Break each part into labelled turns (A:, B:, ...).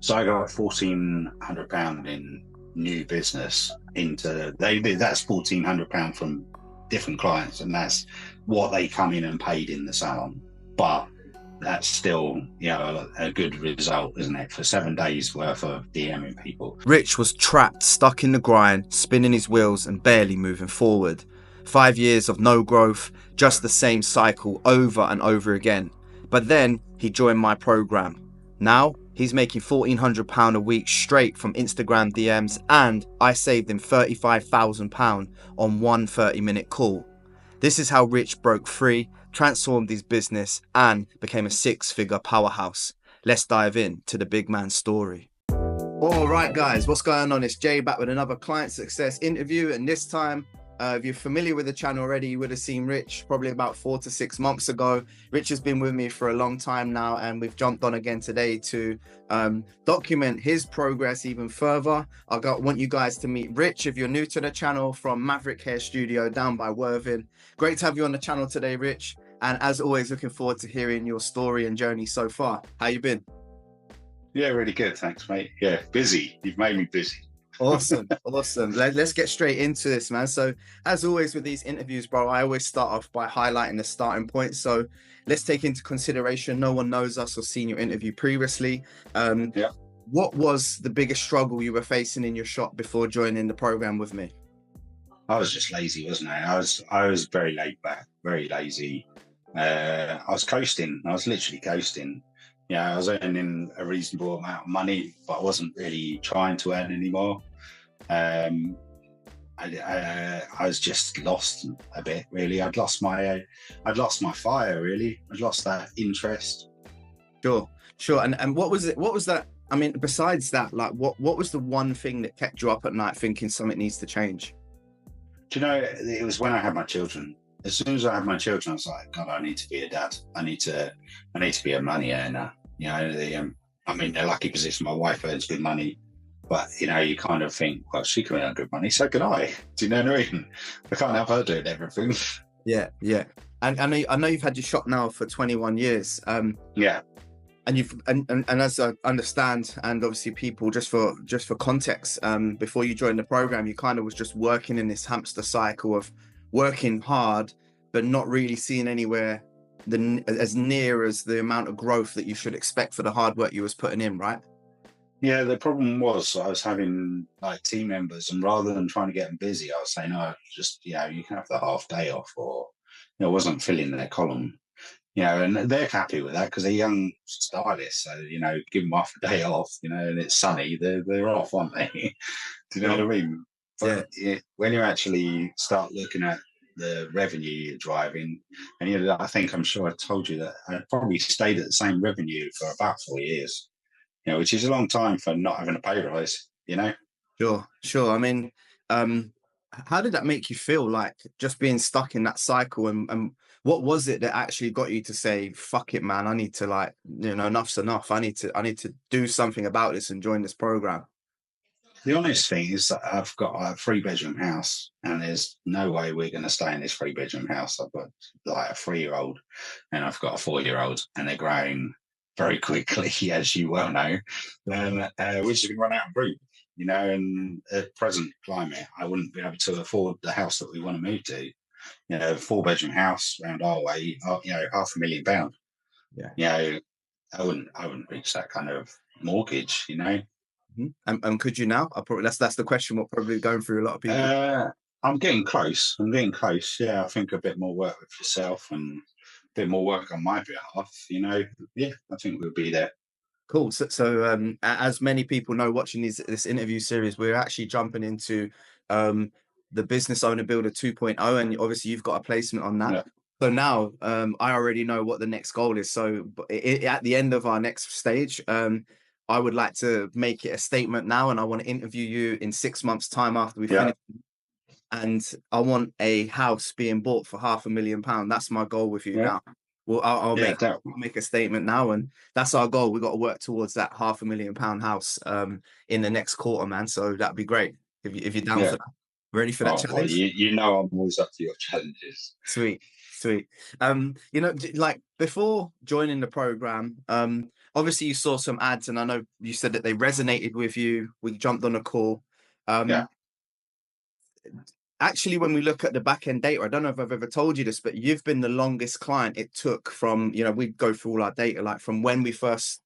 A: So I got £1,400 in new business that's £1,400 from different clients, and that's what they come in and paid in the salon. But that's still, a good result, isn't it? For 7 days worth of DMing people.
B: Rich was trapped, stuck in the grind, spinning his wheels and barely moving forward. 5 years of no growth, just the same cycle over and over again. But then he joined my program. Now he's making £1,400 a week straight from Instagram DMs, and I saved him £35,000 on one 30-minute call. This is how Rich broke free, transformed his business, and became a six-figure powerhouse. Let's dive in to the big man's story. All right, guys, what's going on? It's Jay back with another client success interview, and this time, if you're familiar with the channel already, you would have seen Rich probably about 4 to 6 months ago. Rich has been with me for a long time now, and we've jumped on again today to document his progress even further. Want you guys to meet Rich if you're new to the channel, from Maverick Hair Studio down by Worthing. Great to have you on the channel today, Rich. And as always, looking forward to hearing your story and journey so far. How you been?
A: Yeah, really good. Thanks, mate. Yeah, busy. You've made me busy.
B: Awesome. Let's get straight into this, man. So as always with these interviews, bro, I always start off by highlighting the starting point. So let's take into consideration no one knows us or seen your interview previously.
A: Yeah.
B: What was the biggest struggle you were facing in your shop before joining the program with me?
A: I was just lazy, wasn't I? I was very laid back, very lazy. I was coasting. I was literally coasting. Yeah, I was earning a reasonable amount of money, but I wasn't really trying to earn any more. I was just lost a bit, really. I'd lost my fire, really. I'd lost that interest.
B: Sure. And what was it? What was that? I mean, besides that, like, what was the one thing that kept you up at night thinking something needs to change?
A: Do you know, it was when I had my children. As soon as I had my children, I was like, God, I need to be a dad. I need to be a money earner. You know, I'm in a lucky position. My wife earns good money, but you kind of think, well, she can earn good money, so can I. Do you know what I mean? I can't have her doing everything.
B: Yeah. And I know you've had your shop now for 21 years.
A: Yeah.
B: And as I understand, and obviously people, just for context, before you joined the program, you kind of was just working in this hamster cycle of working hard, but not really seeing anywhere as near as the amount of growth that you should expect for the hard work you was putting in, right?
A: Yeah, the problem was I was having like team members, and rather than trying to get them busy, I was saying, oh, just, you can have the half day off, or, I wasn't filling their column. And they're happy with that because they're young stylists. So, give them half a day off, and it's sunny, they're off, aren't they? Do you know what I mean? But when you actually start looking at the revenue you're driving, and I'm sure I told you that I probably stayed at the same revenue for about 4 years, which is a long time for not having a pay rise,
B: Sure. I mean, how did that make you feel, like just being stuck in that cycle, and what was it that actually got you to say, fuck it, man, I need to, enough's enough, I need to do something about this and join this program?
A: The honest thing is that I've got a 3-bedroom house, and there's no way we're going to stay in this 3-bedroom house. I've got like a 3-year-old and I've got a 4-year-old, and they're growing very quickly, as you well know. We're just going to run out of room, in the present climate. I wouldn't be able to afford the house that we want to move to. A 4-bedroom house around our way, £500,000.
B: Yeah.
A: I wouldn't reach that kind of mortgage,
B: And could you now? That's the question we're probably going through a lot of people.
A: I'm getting close. Yeah, I think a bit more work with yourself and a bit more work on my behalf. Yeah, I think we'll be there.
B: Cool. So as many people know watching this interview series, we're actually jumping into the Business Owner Builder 2.0, and obviously you've got a placement on that. Yeah. So now I already know what the next goal is. So at the end of our next stage, I would like to make it a statement now, and I want to interview you in 6 months' time after we finish. And I want a house being bought for £500,000. That's my goal with you now. Well, I'll make a statement now, and that's our goal. We've got to work towards that £500,000 house in the next quarter, man. So that'd be great if you're down for that. Ready for that challenge?
A: Well, I'm always up to your challenges.
B: Sweet. Like before joining the program, obviously you saw some ads, and I know you said that they resonated with you. We jumped on a call.
A: Yeah,
B: Um, Actually, when we look at the back end data, I don't know if I've ever told you this, but you've been the longest client it took from, we go through all our data, like from when we first,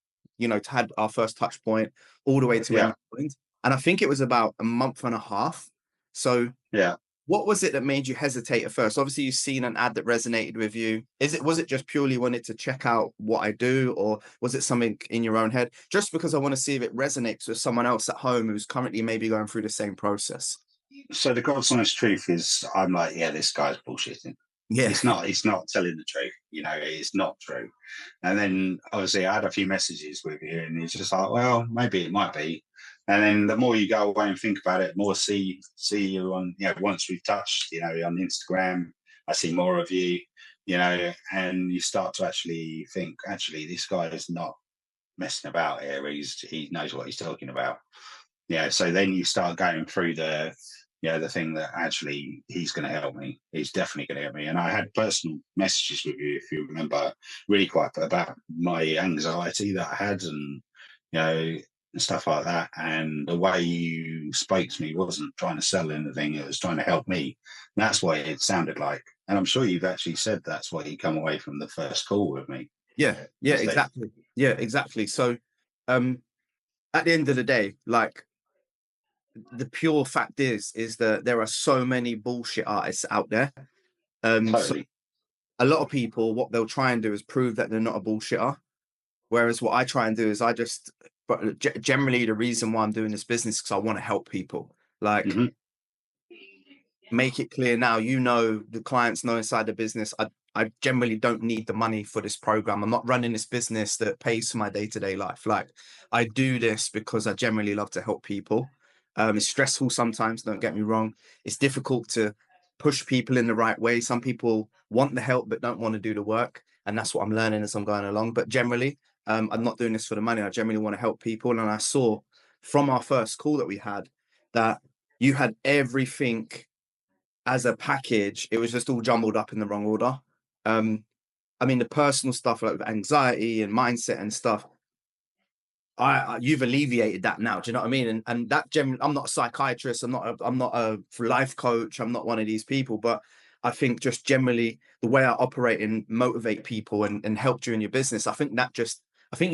B: had our first touch point all the way to when
A: yeah,
B: you joined. And I think it was about a month and a half. So
A: yeah.
B: what was it that made you hesitate at first? Obviously, you've seen an ad that resonated with you. Was it just purely wanted to check out what I do, or was it something in your own head? Just because I want to see if it resonates with someone else at home who's currently maybe going through the same process.
A: So the God's honest truth is, I'm like, yeah, this guy's bullshitting.
B: Yeah.
A: It's not. It's not telling the truth. It's not true. And then obviously I had a few messages with you, and it's just like, well, maybe it might be. And then the more you go away and think about it, more see you on. Once we've touched, on Instagram, I see more of you. And you start to actually think, actually, this guy is not messing about here. He knows what he's talking about. So then you start going through the thing that actually he's going to help me. He's definitely going to help me. And I had personal messages with you, if you remember, really quite about my anxiety that I had, and stuff like that. And the way you spoke to me wasn't trying to sell anything; it was trying to help me. And that's what it sounded like. And I'm sure you've actually said that's why you come away from the first call with me.
B: Yeah, exactly. Yeah, exactly. So, at the end of the day, like, the pure fact is that there are so many bullshit artists out there. So
A: Totally.
B: a lot of people, what they'll try and do is prove that they're not a bullshitter. Whereas what I try and do is but generally the reason why I'm doing this business is because I want to help people. Like,
A: Hmm.
B: make it clear now, the clients know inside the business, I generally don't need the money for this program. I'm not running this business that pays for my day-to-day life. Like, I do this because I generally love to help people. It's stressful sometimes, don't get me wrong. It's difficult to push people in the right way. Some people want the help but don't want to do the work, and that's what I'm learning as I'm going along. But generally, I'm not doing this for the money. I generally want to help people. And I saw from our first call that we had that you had everything as a package. It was just all jumbled up in the wrong order. I mean, the personal stuff like anxiety and mindset and stuff, you've alleviated that now. Do you know what I mean? And that generally, I'm not a psychiatrist. I'm not a life coach. I'm not one of these people. But I think just generally the way I operate and motivate people and help you in your business, I think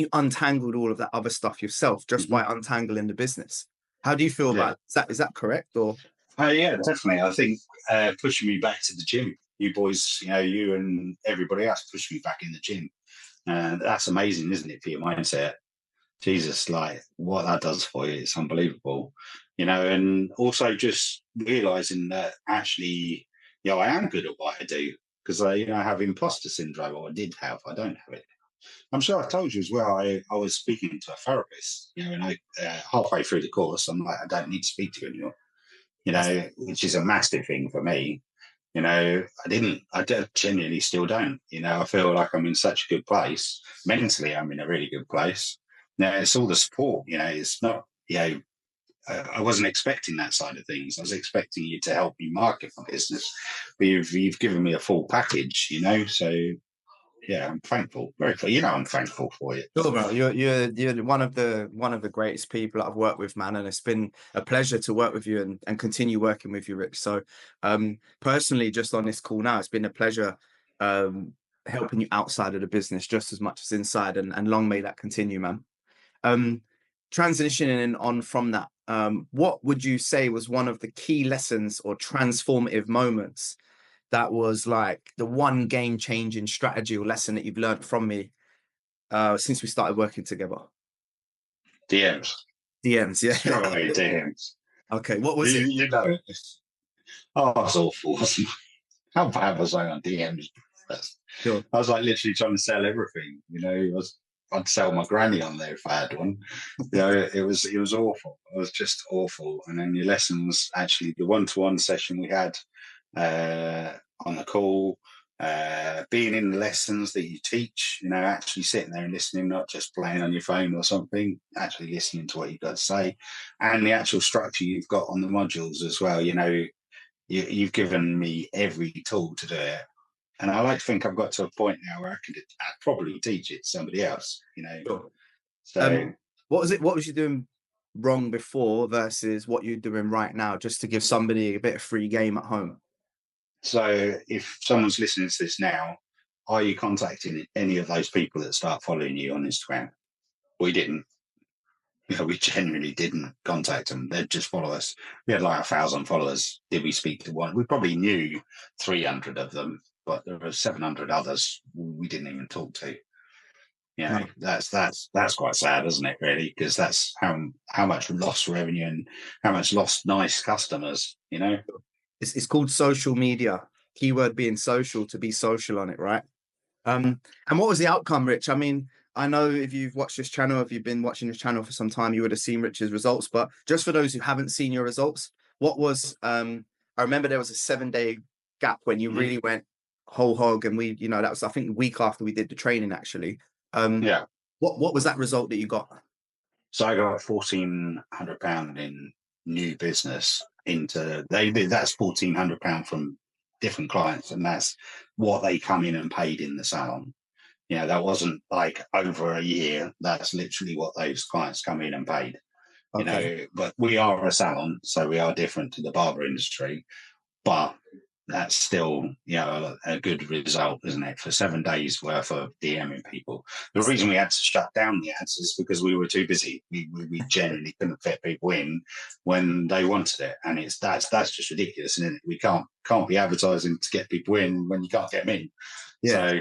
B: you untangled all of that other stuff yourself just
A: Hmm.
B: by untangling the business. How do you feel
A: Yeah.
B: about it? Is that correct? Or
A: Yeah, definitely. I think pushing me back to the gym, you boys, you and everybody else pushed me back in the gym. And that's amazing, isn't it, for your mindset? Jesus, like what that does for you, it's unbelievable. And also just realizing that actually, I am good at what I do, because I have imposter syndrome, or I did have. I don't have it. I'm sure I told you as well. I was speaking to a therapist, and I halfway through the course, I'm like, I don't need to speak to you anymore,
B: that's
A: which is a massive thing for me. I genuinely still don't. I feel like I'm in such a good place. Mentally, I'm in a really good place. It's all the support. It's not, I wasn't expecting that side of things. I was expecting you to help me market my business, but you've given me a full package, so yeah, I'm thankful. Very thankful. I'm thankful for you.
B: sure, bro. You're one of the greatest people that I've worked with, man, and it's been a pleasure to work with you and continue working with you, Rich. So, personally, just on this call now, it's been a pleasure helping you outside of the business just as much as inside, and long may that continue, man. Um, Transitioning on from that, what would you say was one of the key lessons or transformative moments that was like the one game changing strategy or lesson that you've learned from me since we started working together?
A: DMs.
B: DMs, yeah.
A: Straight away, DMs.
B: Okay, what was
A: You,
B: it?
A: you know, oh, it's awful. How bad was I on DMs?
B: Sure.
A: I was like literally trying to sell everything. I'd sell my granny on there if I had one. It was awful. It was just awful. And then your lessons, actually, the one-to-one session we had on the call, being in the lessons that you teach, actually sitting there and listening, not just playing on your phone or something, actually listening to what you've got to say, and the actual structure you've got on the modules as well. You've given me every tool to do it. And I like to think I've got to a point now where I could probably teach it to somebody else.
B: Sure.
A: So,
B: What was it? What was you doing wrong before versus what you're doing right now, just to give somebody a bit of free game at home?
A: so if someone's listening to this now, are you contacting any of those people that start following you on Instagram? We didn't. We genuinely didn't contact them. They'd just follow us. We had like 1,000 followers. Did we speak to one? We probably knew 300 of them, but there were 700 others we didn't even talk to.
B: No.
A: That's quite sad, isn't it? Really, because that's how much lost revenue and how much lost nice customers.
B: It's called social media. Keyword being social, to be social on it, right? And what was the outcome, Rich? I mean, I know if you've watched this channel, if you've been watching this channel for some time, you would have seen Rich's results. But just for those who haven't seen your results, what was I remember there was a 7-day gap when you really went whole hog, and that was, I think, the week after we did the training actually.
A: Yeah.
B: What was that result that you got?
A: So I got £1,400 in new business that's £1,400 from different clients, and that's what they come in and paid in the salon. That wasn't like over a year. That's literally what those clients come in and paid.
B: Okay.
A: But we are a salon, so we are different to the barber industry. But that's still, a good result, isn't it? For 7 days worth of DMing people. The reason we had to shut down the ads is because we were too busy. We genuinely couldn't fit people in when they wanted it, and that's just ridiculous, isn't it? We can't be advertising to get people in when you can't get them in.
B: Yeah.
A: So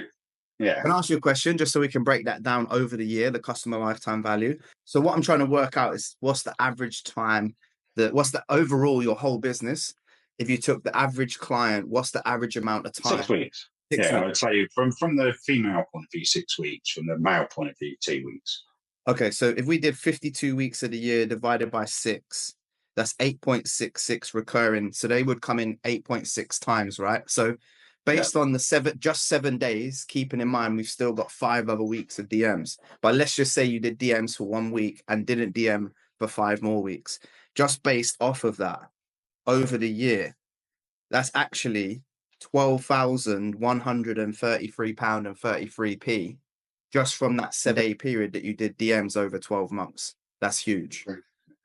A: yeah.
B: Can I ask you a question just so we can break that down over the year, the customer lifetime value? So what I'm trying to work out is what's the average time, what's the overall your whole business? If you took the average client, what's the average amount of time?
A: 6 weeks.
B: 6 weeks.
A: I would say from the female point of view, 6 weeks. From the male point of view, 2 weeks.
B: Okay, so if we did 52 weeks of the year divided by 6, that's 8.66 recurring. So they would come in 8.6 times, right? So based on the just 7 days, keeping in mind we've still got 5 other weeks of DMs. But let's just say you did DMs for 1 week and didn't DM for 5 more weeks. Just based off of that over the year, that's actually £12,133.33 just from that 7-day period that you did DMs over 12 months. That's huge.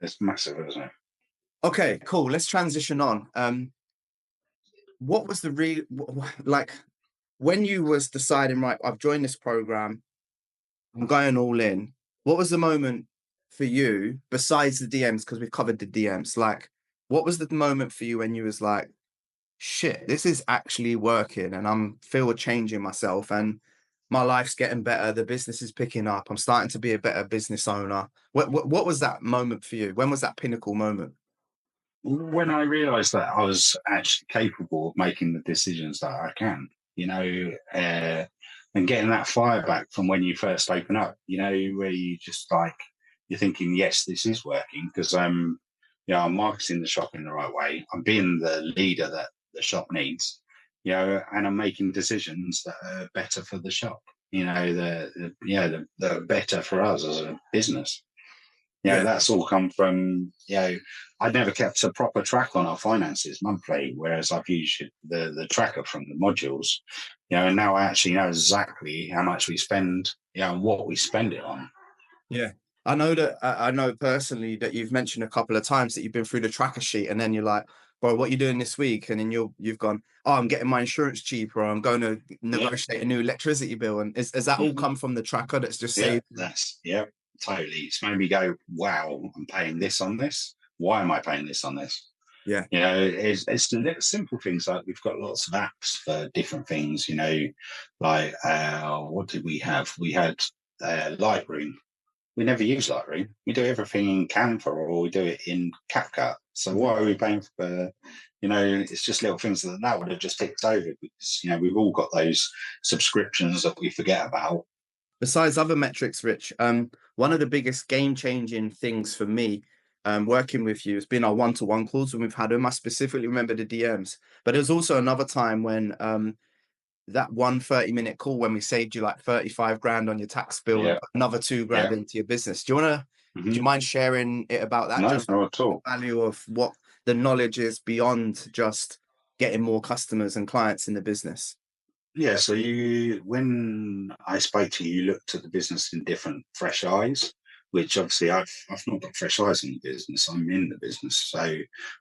A: It's massive, isn't it?
B: Okay, cool. Let's transition on. What was the like when you was deciding, right, I've joined this program, I'm going all in. What was the moment for you besides the DMs? Because we've covered the DMs. Like, what was the moment for you when you was like, shit, this is actually working and I'm feel a change in myself and my life's getting better, the business is picking up, I'm starting to be a better business owner? What was that moment for you? When was that pinnacle moment?
A: When I realised that I was actually capable of making the decisions that I can, and getting that fire back from when you first open up, where you just like, you're thinking, yes, this is working because I'm marketing the shop in the right way. I'm being the leader that the shop needs, and I'm making decisions that are better for the shop, that are better for us as a business. That's all come from, I never kept a proper track on our finances monthly, whereas I've used the tracker from the modules, and now I actually know exactly how much we spend, and what we spend it on.
B: Yeah. I know personally that you've mentioned a couple of times that you've been through the tracker sheet and then you're like, bro, what are you doing this week? And then you've gone, oh, I'm getting my insurance cheaper, or I'm going to negotiate a new electricity bill. And has that all come from the tracker that's just saved?
A: Totally. It's made me go, wow, I'm paying this on this. Why am I paying this on this?
B: Yeah.
A: It's the little simple things, like we've got lots of apps for different things, like what did we have? We had Lightroom. We never use Lightroom. We do everything in Canva, or we do it in CapCut. So why are we paying for, it's just little things that would have just ticked over because, we've all got those subscriptions that we forget about.
B: Besides other metrics, Rich, one of the biggest game-changing things for me working with you has been our one-to-one calls when we've had them. I specifically remember the DMs, but there was also another time when that 30-minute call when we saved you like 35 grand on your tax bill, and another 2 grand into your business. Do you mind sharing it about that?
A: No,
B: just
A: not at all.
B: The value of what the knowledge is beyond just getting more customers and clients in the business.
A: Yeah, so when I spoke to you, you looked at the business in different, fresh eyes. which obviously I've not got fresh eyes in the business. I'm in the business. So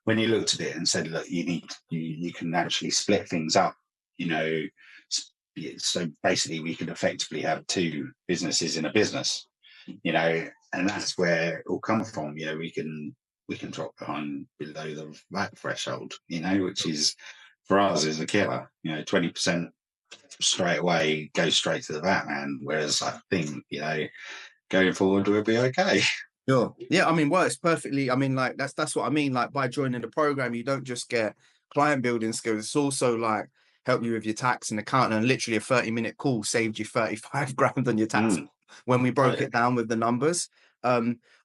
A: when you looked at it and said, look, you can actually split things up, you know, so basically we could effectively have two businesses in a business, you know, and that's where it all comes from. You know, we can drop below the VAT threshold, you know, which is for us is a killer. You know, 20% straight away goes straight to the VAT man. Whereas I think, you know, going forward we'll be okay.
B: Sure. Yeah, I mean, works perfectly. I mean, like that's what I mean. Like by joining the program, you don't just get client building skills. It's also like help you with your tax and accounting. And literally a 30-minute call saved you 35 grand on your tax when we broke it down with the numbers.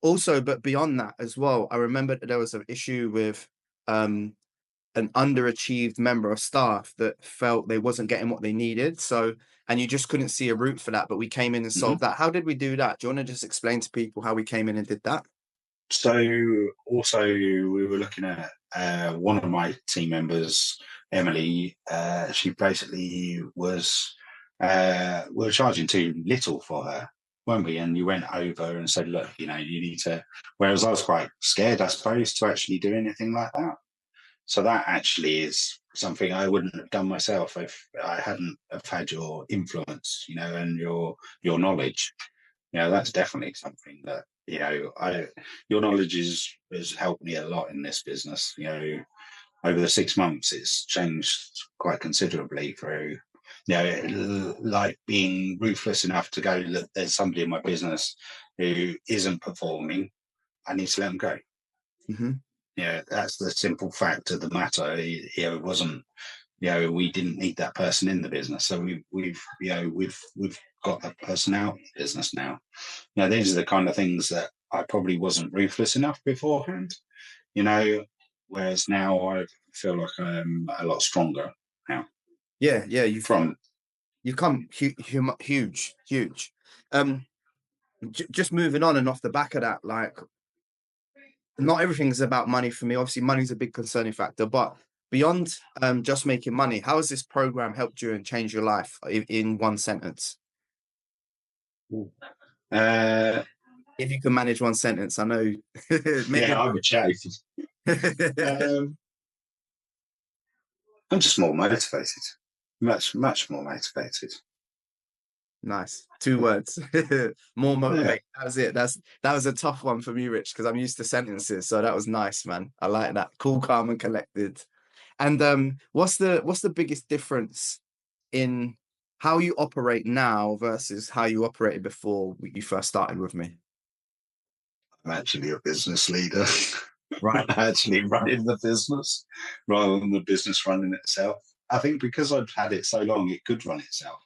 B: Also, but beyond that as well, I remember that there was an issue with an underachieved member of staff that felt they wasn't getting what they needed. So, and you just couldn't see a route for that, but we came in and solved that. How did we do that? Do you want to just explain to people how we came in and did that?
A: So also we were looking at one of my team members, Emily. She basically was we were charging too little for her, weren't we? And you went over and said, look, you know, you need to. Whereas I was quite scared, I suppose, to actually do anything like that. So that actually is something I wouldn't have done myself if I hadn't have had your influence, you know, and your knowledge. You know, that's definitely something that, you know, your knowledge has helped me a lot in this business. You know, over the 6 months, it's changed quite considerably through, you know, like being ruthless enough to go, look, there's somebody in my business who isn't performing. I need to let them go.
B: Mm-hmm.
A: Yeah, that's the simple fact of the matter. You know, it wasn't. You know, we didn't need that person in the business, so we've got that person out of the business now. Now, these are the kind of things that I probably wasn't ruthless enough beforehand. You know, whereas now I feel like I'm a lot stronger now.
B: Yeah, yeah.
A: From
B: You come huge, huge. Just moving on and off the back of that, like not everything's about money for me. Obviously, money's a big concerning factor, but beyond just making money, how has this program helped you and changed your life in one sentence?
A: uh,
B: If you can manage one sentence, I know. Maybe
A: yeah, I would say I'm just more motivated, much more motivated.
B: Nice. 2 words. More
A: Yeah.
B: motivate. That was it. That was a tough one for me, Rich, because I'm used to sentences. So that was nice, man. I like that. Cool, calm, and collected. And what's the biggest difference in how you operate now versus how you operated before you first started with me?
A: I'm actually a business leader.
B: Right.
A: Actually running the business rather than the business running itself. I think because I'd had it so long, it could run itself.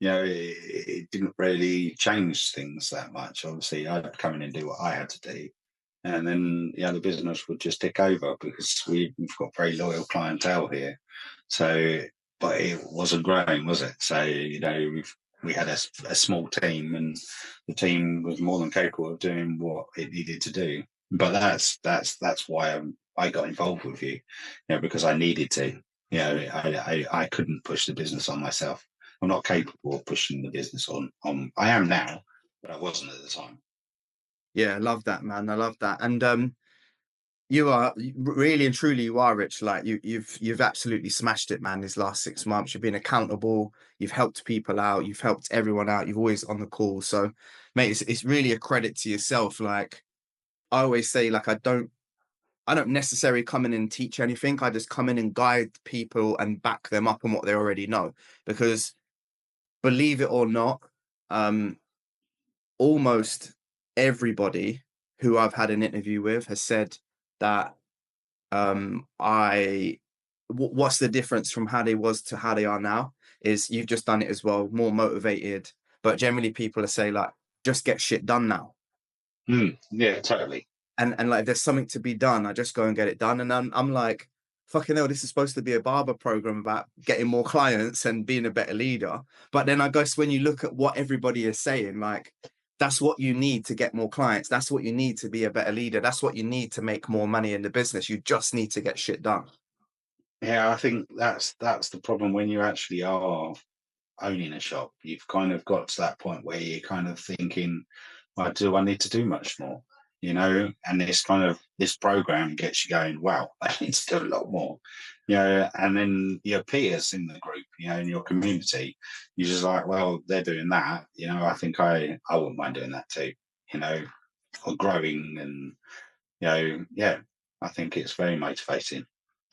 A: You know, it didn't really change things that much. Obviously, I'd come in and do what I had to do. And then, you know, the business would just tick over because we've got very loyal clientele here. So, but it wasn't growing, was it? So, you know, we had a small team, and the team was more than capable of doing what it needed to do. But that's why I got involved with you, you know, because I needed to. You know, I couldn't push the business on myself. I'm not capable of pushing the business on. I am now, but I wasn't at the time.
B: Yeah, I love that, man. I love that. And you are really and truly you are, Rich. Like you've absolutely smashed it, man. These last 6 months, you've been accountable. You've helped people out. You've helped everyone out. You've always on the call. So, mate, it's really a credit to yourself. Like I always say, like I don't necessarily come in and teach anything. I just come in and guide people and back them up on what they already know. Because believe it or not, um, almost everybody who I've had an interview with has said that what's the difference from how they was to how they are now is you've just done it as well, more motivated. But generally people are saying like, just get shit done now.
A: Yeah, totally.
B: And like, if there's something to be done, I just go and get it done. And I'm like, fucking hell, this is supposed to be a barber program about getting more clients and being a better leader. But then I guess when you look at what everybody is saying, like, that's what you need to get more clients. That's what you need to be a better leader. That's what you need to make more money in the business. You just need to get shit done.
A: Yeah, I think that's the problem when you actually are owning a shop. You've kind of got to that point where you're kind of thinking, do I need to do much more? And this program gets you going, wow, I need to do a lot more, and then your peers in the group, in your community, you're just like, well, they're doing that, I think I wouldn't mind doing that too, you know, or growing and, yeah, I think it's very motivating.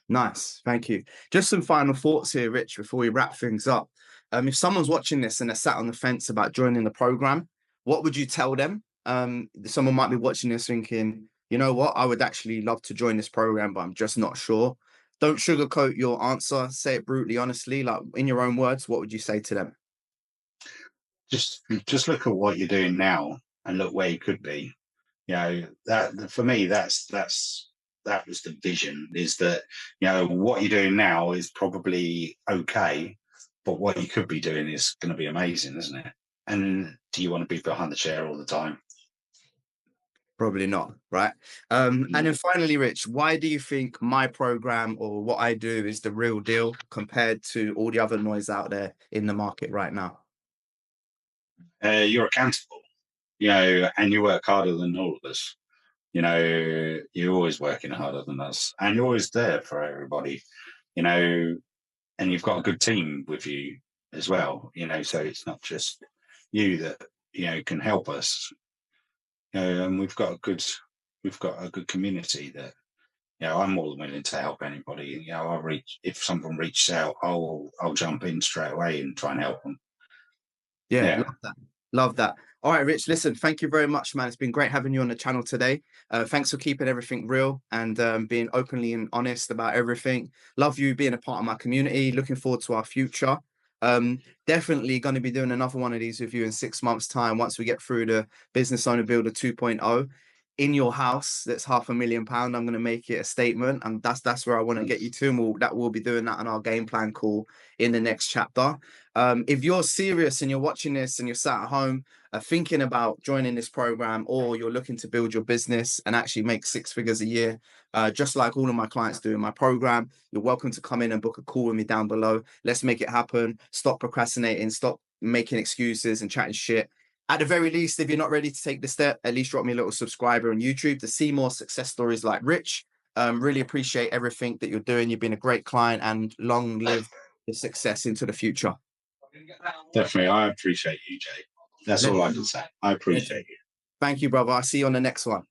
B: Nice, thank you. Just some final thoughts here, Rich, before we wrap things up. If someone's watching this and they're sat on the fence about joining the program, what would you tell them? Someone might be watching this thinking, you know what, I would actually love to join this program, but I'm just not sure. Don't sugarcoat your answer. Say it brutally, honestly, like in your own words. What would you say to them?
A: Just look at what you're doing now and look where you could be. That for me, that was the vision, is that, what you're doing now is probably okay, but what you could be doing is going to be amazing, isn't it? And do you want to be behind the chair all the time?
B: Probably not, right? And then finally, Rich, why do you think my program or what I do is the real deal compared to all the other noise out there in the market right now?
A: You're accountable, and you work harder than all of us. You're always working harder than us, and you're always there for everybody, and you've got a good team with you as well, so it's not just you that, can help us, and we've got a good community that, I'm more than willing to help anybody. If someone reaches out, I'll jump in straight away and try and help them.
B: Yeah,
A: Yeah.
B: love that. Love that. All right, Rich, listen, thank you very much, man. It's been great having you on the channel today. Thanks for keeping everything real and being openly and honest about everything. Love you being a part of my community. Looking forward to our future. Definitely going to be doing another one of these with you in 6 months' time once we get through the Business Owner Builder 2.0. In your house, that's £500,000. I'm going to make it a statement, and that's where I want to get you to. And we'll be doing that on our game plan call in the next chapter. If you're serious and you're watching this and you're sat at home thinking about joining this program, or you're looking to build your business and actually make 6 figures a year, just like all of my clients do in my program, you're welcome to come in and book a call with me down below. Let's make it happen. Stop procrastinating. Stop making excuses and chatting shit. At the very least, if you're not ready to take the step, at least drop me a little subscriber on YouTube to see more success stories like Rich. Really appreciate everything that you're doing. You've been a great client, and long live the success into the future.
A: Definitely. I appreciate you, Jay. That's all I can say. I appreciate you.
B: Thank you, brother. I'll see you on the next one.